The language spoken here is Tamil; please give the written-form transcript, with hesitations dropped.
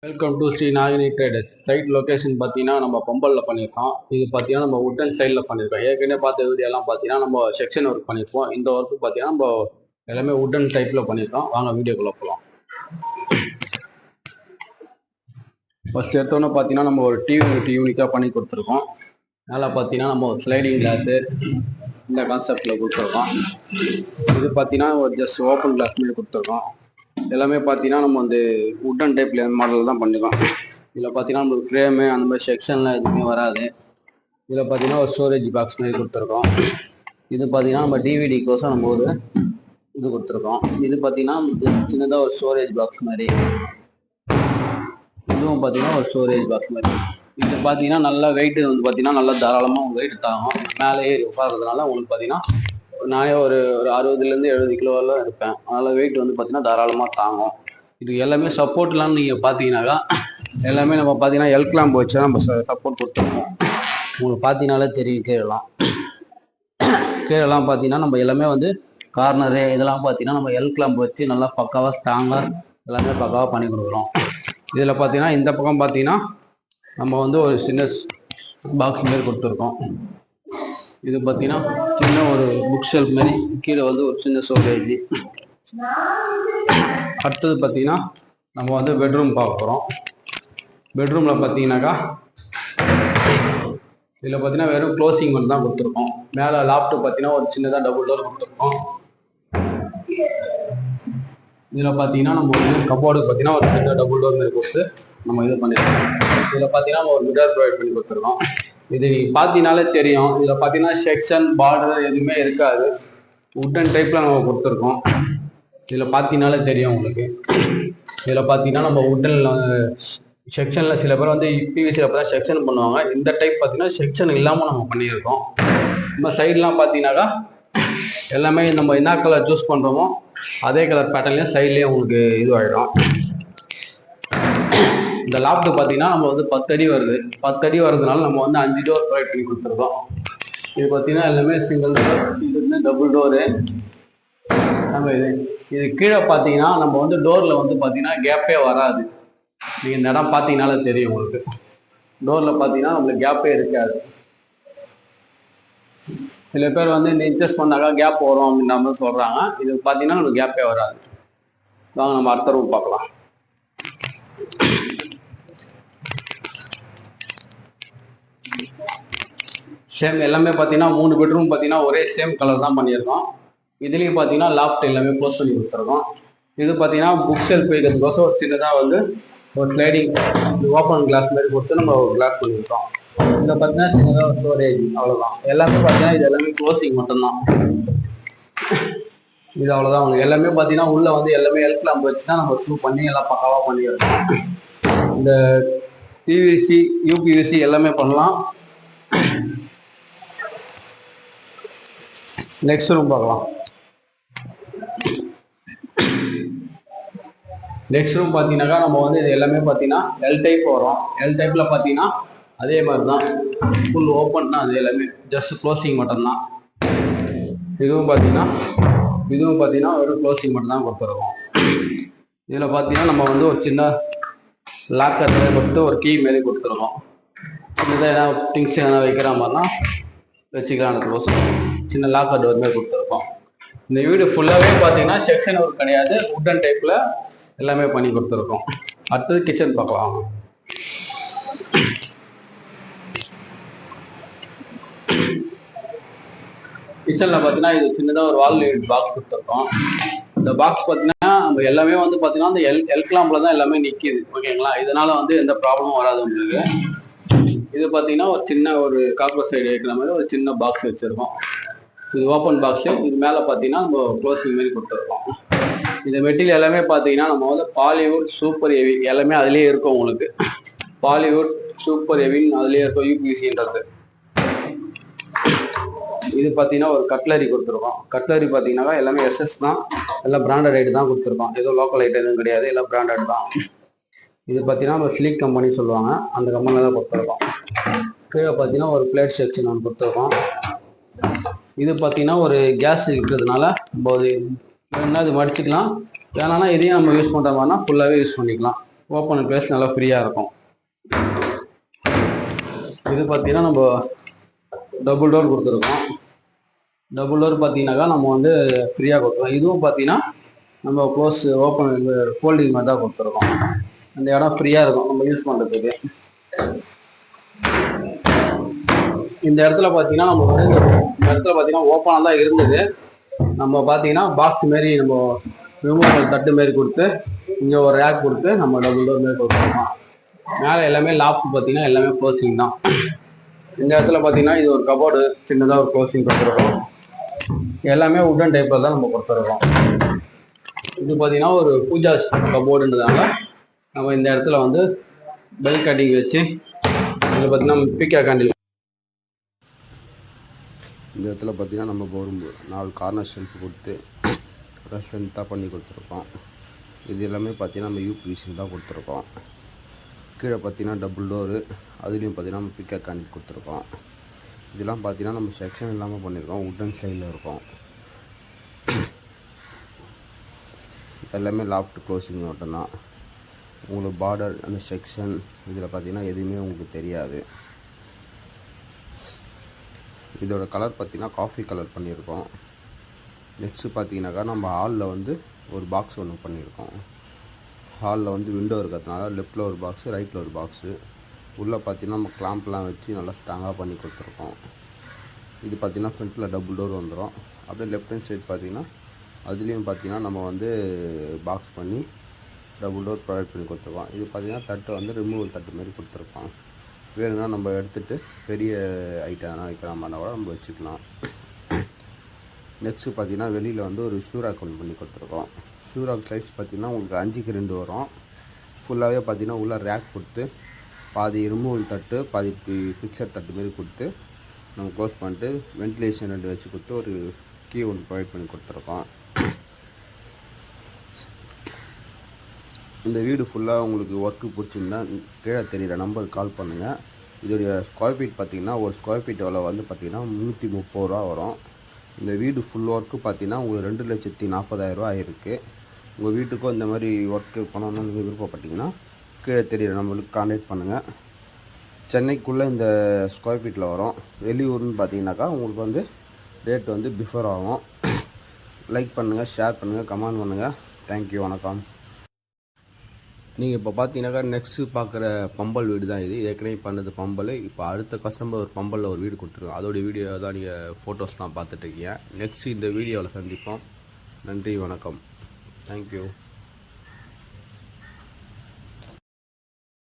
Welcome to Sri Nagini traders. Site location பார்த்தீங்கன்னா நம்ம பம்பலில் பண்ணியிருக்கோம். இது பார்த்தீங்கன்னா நம்ம உட்டன் சைடில் பண்ணியிருக்கோம். ஏற்கனவே பார்த்த வீடியோலாம் பார்த்தீங்கன்னா நம்ம செக்ஷன் ஒர்க் பண்ணியிருக்கோம். இந்த ஒர்க்கு பார்த்தீங்கன்னா நம்ம எல்லாமே உட்டன் டைப்பில் பண்ணியிருக்கோம். வாங்க வீடியோக்குள்ளே போகலாம். ஃபர்ஸ்ட் எடுத்தோன்னே பார்த்தீங்கன்னா நம்ம ஒரு டிவி யூனிக்காக பண்ணி கொடுத்துருக்கோம். மேலே பார்த்தீங்கன்னா நம்ம ஒரு ஸ்லைடிங் கிளாஸு இந்த கான்செப்டில் கொடுத்துருக்கோம். இது பார்த்தீங்கன்னா ஒரு ஜஸ்ட் ஓப்பன் கிளாஸ் மாதிரி கொடுத்துருக்கோம். எல்லாமே பார்த்தீங்கன்னா நம்ம வந்து உட்டன் டைப்ல மாடல் தான் பண்ணிக்கலாம். இதில் பார்த்தீங்கன்னா நம்மளுக்கு ஃப்ரேமு அந்த மாதிரி செக்ஷன்லாம் எதுவுமே வராது. இதில் பார்த்தீங்கன்னா ஒரு ஸ்டோரேஜ் பாக்ஸ் மாதிரி கொடுத்துருக்கோம். இது பார்த்தீங்கன்னா நம்ம டிவிடிக்கோசம் நம்ம ஒரு இது கொடுத்துருக்கோம். இது பார்த்தீங்கன்னா சின்னதாக ஒரு ஸ்டோரேஜ் பாக்ஸ் மாதிரி, இதுவும் பார்த்தீங்கன்னா ஒரு ஸ்டோரேஜ் பாக்ஸ் மாதிரி. இது பார்த்தீங்கன்னா நல்லா வெயிட்டு வந்து பார்த்தீங்கன்னா நல்லா தாராளமாக உங்களுக்கு வெயிட் தாங்கும். மேலே ஏறி உட்காரதுனால உங்களுக்கு பார்த்தீங்கன்னா நானே ஒரு 60லேருந்து 70 கிலோவெல்லாம் இருப்பேன். அதனால் வெயிட் வந்து பார்த்தீங்கன்னா தாராளமாக தாங்கும். இது எல்லாமே சப்போர்ட்லாம் நீங்கள் பார்த்தீங்கன்னாக்கா எல்லாமே நம்ம பார்த்தீங்கன்னா எல் கிளாம்ப் வச்சு தான் நம்ம சப்போர்ட் கொடுத்துருக்கோம். உங்களுக்கு பார்த்தீங்கனாலே தெரியும். கீழெல்லாம் பார்த்தீங்கன்னா நம்ம எல்லாமே வந்து கார்னரு இதெல்லாம் பார்த்தீங்கன்னா நம்ம எல் கிளாம்ப் வச்சு நல்லா பக்காவாக ஸ்ட்ராங்காக எல்லாமே பக்காவாக பண்ணி கொடுக்குறோம். இதில் பார்த்தீங்கன்னா இந்த பக்கம் பார்த்தீங்கன்னா நம்ம வந்து ஒரு சின்ன பாக்ஸ் மாரி கொடுத்துருக்கோம். இது பார்த்தீங்கன்னா சின்ன ஒரு புக் ஷெல்ஃப் மாதிரி, கீழே வந்து ஒரு சின்ன ஸ்டோரேஜ். அடுத்தது பார்த்தீங்கன்னா நம்ம வந்து பெட்ரூம் பார்க்க போகிறோம். பெட்ரூமில் பார்த்தீங்கன்னாக்கா இதில் பார்த்தீங்கன்னா வெறும் க்ளோசிங் மட்டும் தான் கொடுத்துருக்கோம். மேலே லாப்டாப் பார்த்தீங்கன்னா ஒரு சின்னதாக டபுள் டோர் கொடுத்துருக்கோம். இதில் பார்த்தீங்கன்னா நம்ம வந்து கபோர்டுக்கு பார்த்தீங்கன்னா ஒரு சின்ன டபுள் டோர் மாதிரி கொடுத்து நம்ம இது பண்ணியிருக்கோம். இதில் பார்த்தீங்கன்னா நம்ம ஒரு மிரர் ப்ரொவைட் பண்ணி கொடுத்துருக்கோம். இது நீங்கள் பார்த்தீங்கனாலே தெரியும். இதில் பார்த்தீங்கன்னா செக்ஷன் பார்டர் எதுவுமே இருக்காது. உட்டன் டைப்பில் நம்ம கொடுத்துருக்கோம். இதில் பார்த்தீங்கனாலே தெரியும் உங்களுக்கு. இதில் பார்த்தீங்கன்னா நம்ம உட்டனில் செக்ஷனில் சில பேர் வந்து பிவிசியில் அப்போ தான் செக்ஷன் பண்ணுவாங்க. இந்த டைப் பார்த்தீங்கன்னா செக்ஷன் இல்லாமல் நம்ம பண்ணியிருக்கோம். நம்ம சைட்லாம் பார்த்தீங்கன்னாக்கா எல்லாமே நம்ம என்ன கலர் சூஸ் பண்ணுறோமோ அதே கலர் பேட்டர்ன்லேயும் சைட்லேயும் உங்களுக்கு இதுவாகிடும். இந்த லாப்டாப் பார்த்தீங்கன்னா நம்ம வந்து 10 அடி வருது. 10 அடி வர்றதுனால நம்ம வந்து 5 டோர் ப்ரொவைட் பண்ணி கொடுத்துருக்கோம். இது பார்த்தீங்கன்னா எல்லாமே சிங்கிள் டோர், இது டபுள் டோரு. நம்ம இது கீழே பார்த்தீங்கன்னா நம்ம வந்து டோரில் வந்து பார்த்தீங்கன்னா கேப்பே வராது. நீங்கள் இந்த இடம் பார்த்தீங்கனாலே தெரியும் உங்களுக்கு. டோரில் பார்த்தீங்கன்னா நம்மளுக்கு கேப்பே இருக்காது. சில பேர் வந்து இந்த இன்ட்ரெஸ்ட் பண்ணாக்கா கேப் வரும் அப்படின்ற மாதிரி சொல்கிறாங்க. இது பார்த்தீங்கன்னா நம்மளுக்கு கேப்பே வராது. வாங்க நம்ம அடுத்த ரூம் பார்க்கலாம். சேம் எல்லாமே பார்த்தீங்கன்னா 3 பெட்ரூம் பார்த்தீங்கன்னா ஒரே சேம் கலர் தான் பண்ணியிருக்கோம். இதுலேயும் பார்த்தீங்கன்னா லாஃப்ட் எல்லாமே க்ளோஸ் பண்ணி கொடுத்துருக்கோம். இது பார்த்தீங்கன்னா புக் ஷெல்ஃப் வைக்கிறதுக்கோசம் ஒரு சின்னதாக வந்து ஒரு ஸ்லைடிங் ஓப்பன் கிளாஸ் மாதிரி கொடுத்து நம்ம ஒரு கிளாஸ் பண்ணியிருக்கோம். இதில் பார்த்தீங்கன்னா சின்னதாக ஒரு ஸ்டோரேஜ், அவ்வளோதான். எல்லாமே பார்த்தீங்கன்னா இது எல்லாமே க்ளோசிங் மட்டும்தான். இது அவ்வளோதான். உங்களுக்கு எல்லாமே பார்த்தீங்கன்னா உள்ளே வந்து எல்லாமே எல் கிளாம்ப் வச்சு தான் நம்ம ஷூ பண்ணி எல்லாம் பக்காவாக பண்ணியிருக்கோம். இந்த பிவிசி யூபிவிசி எல்லாமே பண்ணலாம். நெக்ஸ்ட் ரூம் பார்க்கலாம். நெக்ஸ்ட் ரூம் பார்த்தீங்கன்னாக்கா நம்ம வந்து இது எல்லாமே பார்த்தீங்கன்னா எல் டைப் வரும். எல் டைப்பில் பார்த்தீங்கன்னா அதே மாதிரி தான் ஃபுல் ஓப்பன் தான். அது எல்லாமே ஜஸ்ட் க்ளோசிங் மட்டும்தான். இதுவும் பார்த்தீங்கன்னா ஒரு க்ளோசிங் மட்டும் தான் கொடுத்துருக்கோம். இதில் பார்த்தீங்கன்னா நம்ம வந்து ஒரு சின்ன லாக்கர் கொடுத்து ஒரு கீ மாரி கொடுத்துருக்கோம். சின்னதாக எதாவது திங்ஸ் எதனா வைக்கிற மாதிரினா வச்சுக்கலான்றதுக்கோசம் சின்ன லாக்கர் டோர் மாதிரி கொடுத்துருக்கோம். இந்த வீடு ஃபுல்லாகவே பார்த்தீங்கன்னா செக்ஷன் ஒர்க் கிடையாது, உட்டன் டைப்பில் எல்லாமே பண்ணி கொடுத்துருக்கோம். அடுத்தது கிச்சன் பார்க்கலாம். கிச்சனில் பார்த்தீங்கன்னா இது சின்னதாக ஒரு வால் யூனிட் பாக்ஸ் கொடுத்துருக்கோம். இந்த பாக்ஸ் பார்த்தீங்கன்னா நம்ம எல்லாமே வந்து பார்த்தீங்கன்னா அந்த எல் கிளாம்பில் தான் எல்லாமே நிற்கிது. ஓகேங்களா? இதனால் வந்து எந்த ப்ராப்ளமும் வராது உங்களுக்கு. இது பார்த்தீங்கன்னா ஒரு சின்ன ஒரு காக்ரோச் சைடு வைக்கிற மாதிரி ஒரு சின்ன பாக்ஸ் வச்சுருக்கோம். இது ஓப்பன் பாக்ஸு. இது மேலே பார்த்தீங்கன்னா நம்ம க்ளோசிங் மாரி கொடுத்துருக்கோம். இந்த மெட்டீரியல் எல்லாமே பார்த்தீங்கன்னா நம்ம வந்து பாலிவுட் சூப்பர் ஹெவி எல்லாமே அதுலேயே இருக்கும் உங்களுக்கு. பாலிவுட் சூப்பர் ஹெவின்னு அதுலேயே இருக்கும் யூபிவிசின்றது. இது பார்த்தீங்கன்னா ஒரு கட்லரி கொடுத்துருக்கோம். கட்லரி பார்த்தீங்கன்னா எல்லாமே எஸ்எஸ் தான், எல்லாம் பிராண்டட் ஐட்டம் தான் கொடுத்துருக்கோம். ஏதோ லோக்கல் ஐட்டம் எதுவும் கிடையாது, எல்லாம் பிராண்டட் தான். இது பார்த்தீங்கன்னா ஒரு ஸ்லீக் கம்பெனி சொல்லுவாங்க, அந்த கம்பெனியில் தான் கொடுத்துருக்கோம். கீழே பார்த்தீங்கன்னா ஒரு பிளேட் செக்ஷன் ஒன்று கொடுத்துருக்கோம். இது பார்த்தீங்கன்னா ஒரு கேஸ் இருக்கிறதுனால நம்ம என்ன இது மடிச்சுக்கலாம். வேணான்னா இதையும் நம்ம யூஸ் பண்ணுற மாதிரினா ஃபுல்லாகவே யூஸ் பண்ணிக்கலாம். ஓப்பன் பிளேஸ் நல்லா ஃப்ரீயாக இருக்கும். இது பார்த்தீங்கன்னா நம்ம டபுள் டோர் கொடுத்துருக்கோம். டபுள் டோர் பார்த்தீங்கன்னாக்கா நம்ம வந்து ஃப்ரீயாக கொடுத்துருக்கோம். இதுவும் பார்த்தீங்கன்னா நம்ம க்ளோஸ் ஓப்பன் ஃபோல்டிங் மாதிரி தான் கொடுத்துருக்கோம். அந்த இடம் ஃப்ரீயாக இருக்கும் நம்ம யூஸ் பண்ணுறதுக்கு. இந்த இடத்துல பார்த்தீங்கன்னா நம்ம வந்து இந்த இடத்துல பார்த்தீங்கன்னா ஓப்பனாக தான் இருந்தது. நம்ம பார்த்தீங்கன்னா பாக்ஸ் மாரி நம்ம ரிமூவல் தட்டு மாரி கொடுத்து இங்கே ஒரு ரேக் கொடுத்து நம்ம டபுள் டோர் மாரி கொடுத்துருக்கோம். மேலே எல்லாமே லாஃப்ட் பார்த்தீங்கன்னா எல்லாமே க்ளோசிங் தான். இந்த இடத்துல பார்த்தீங்கன்னா இது ஒரு கபோர்டு சின்னதாக ஒரு க்ளோசிங் கொடுத்துருக்கோம். எல்லாமே உட்டன் டைப்பில் தான் நம்ம கொடுத்துருக்கோம். இது பார்த்தீங்கன்னா ஒரு பூஜா கபோர்டுன்றதால நம்ம இந்த இடத்துல வந்து பெல் கட்டிங் வச்சு இதில் பார்த்தீங்கன்னா பிகா கேண்டில். இந்த இடத்துல பார்த்தீங்கன்னா நம்ம ஒரு 4 கார்னர் ஷெல்ஃப் கொடுத்து ஸ்ட்ரென்த்தாக பண்ணி கொடுத்துருக்கோம். இது எல்லாமே பார்த்தீங்கன்னா நம்ம யூபிவிசி தான் கொடுத்துருக்கோம். கீழே பார்த்தீங்கன்னா டபுள் டோரு, அதுலேயும் பார்த்தீங்கன்னா நம்ம பிக்கா கேண்டில் கொடுத்துருக்கோம். இதெல்லாம் பார்த்தீங்கன்னா நம்ம செக்ஷன் இல்லாமல் பண்ணியிருக்கோம், உட்டன் ஸ்டைலில் இருக்கும். எல்லாமே லாஃப்ட் க்ளோசிங் மட்டும்தான். உங்களுக்கு பார்டர் அந்த செக்ஷன் இதில் பார்த்தீங்கன்னா எதுவுமே உங்களுக்கு தெரியாது. இதோட கலர் பார்த்தீங்கன்னா காஃபி கலர் பண்ணியிருக்கோம். நெக்ஸ்ட்டு பார்த்தீங்கன்னாக்கா நம்ம ஹாலில் வந்து ஒரு பாக்ஸ் ஒன்று பண்ணியிருக்கோம். ஹாலில் வந்து விண்டோ இருக்கிறதுனால லெஃப்ட்டில் ஒரு பாக்ஸு, ரைட்டில் ஒரு பாக்ஸு. உள்ளே பார்த்தீங்கன்னா நம்ம கிளாம்ப்லாம் வச்சு நல்லா ஸ்ட்ராங்காக பண்ணி கொடுத்துருக்கோம். இது பார்த்தீங்கன்னா ஃப்ரண்ட்டில் டபுள் டோர் வந்துடும். அப்படியே லெஃப்ட் ஹேண்ட் சைடு பார்த்தீங்கன்னா அதுலேயும் பார்த்தீங்கன்னா நம்ம வந்து பாக்ஸ் பண்ணி டபுள் டோர் ப்ரொவைட் பண்ணி கொடுத்துருக்கோம். இது பார்த்தீங்கன்னா தட்டு வந்து ரிமூவல் தட்டு மாதிரி கொடுத்துருக்கோம். வேணும்னா நம்ம எடுத்துகிட்டு பெரிய ஐட்டம் எதனா வைக்கலாமான்னா கூட நம்ம வச்சுக்கலாம். நெக்ஸ்ட்டு பார்த்தீங்கன்னா வெளியில் வந்து ஒரு ஷூராக் ஒன்று பண்ணி கொடுத்துருக்கோம். ஷூராக் சைஸ் பார்த்தீங்கன்னா உங்களுக்கு 5க்கு 2 வரும். ஃபுல்லாகவே பார்த்தீங்கன்னா உள்ளே ரேக் கொடுத்து பாதி ரிமூவல் தட்டு பாதி ஃபிக்ஸட் தட்டு மாரி கொடுத்து நம்ம க்ளோஸ் பண்ணிட்டு வென்டிலேஷன் 2 வச்சு கொடுத்து ஒரு கீ ஒன்று ப்ரொவைட் பண்ணி கொடுத்துருக்கோம். இந்த வீடு ஃபுல்லாக உங்களுக்கு ஒர்க்கு பிடிச்சிருந்தா கீழே தெரிகிற நம்பருக்கு கால் பண்ணுங்கள். இதோடைய ஸ்கொயர் ஃபீட் பார்த்திங்கன்னா ஒரு ஸ்கொயர் ஃபீட் எவ்வளோ வந்து பார்த்திங்கன்னா 330 ரூபா வரும். இந்த வீடு ஃபுல் ஒர்க்கு பார்த்திங்கன்னா உங்களுக்கு 2,40,000 ஆகிருக்கு. உங்கள் வீட்டுக்கும் இந்த மாதிரி ஒர்க்கு பண்ணணும்னு நீங்கள் விருப்பப்பட்டிங்கன்னா கீழே தெரிகிற நம்பருக்கு கான்டாக்ட் பண்ணுங்கள். சென்னைக்குள்ளே இந்த ஸ்கொயர் ஃபீட்டில் வரும். வெளியூர்னு பார்த்தீங்கன்னாக்கா உங்களுக்கு வந்து ரேட் வந்து பிஃபர் ஆகும். லைக் பண்ணுங்கள், ஷேர் பண்ணுங்கள், கமெண்ட் பண்ணுங்கள். தேங்க்யூ, வணக்கம். நீங்கள் இப்போ பார்த்தீங்கன்னாக்கா நெக்ஸ்ட்டு பார்க்குற பம்பல் வீடு தான் இது. ஏற்கனவே பண்ணது பம்பல். இப்போ அடுத்த கஸ்டமர் ஒரு பம்பலில் ஒரு வீடு கொடுத்துருக்கோம். அதோடைய வீடியோ தான் நீங்கள் ஃபோட்டோஸ் தான் பார்த்துட்ருக்கீங்க. நெக்ஸ்ட் இந்த வீடியோவில் சந்திப்போம். நன்றி, வணக்கம். தேங்க்யூ.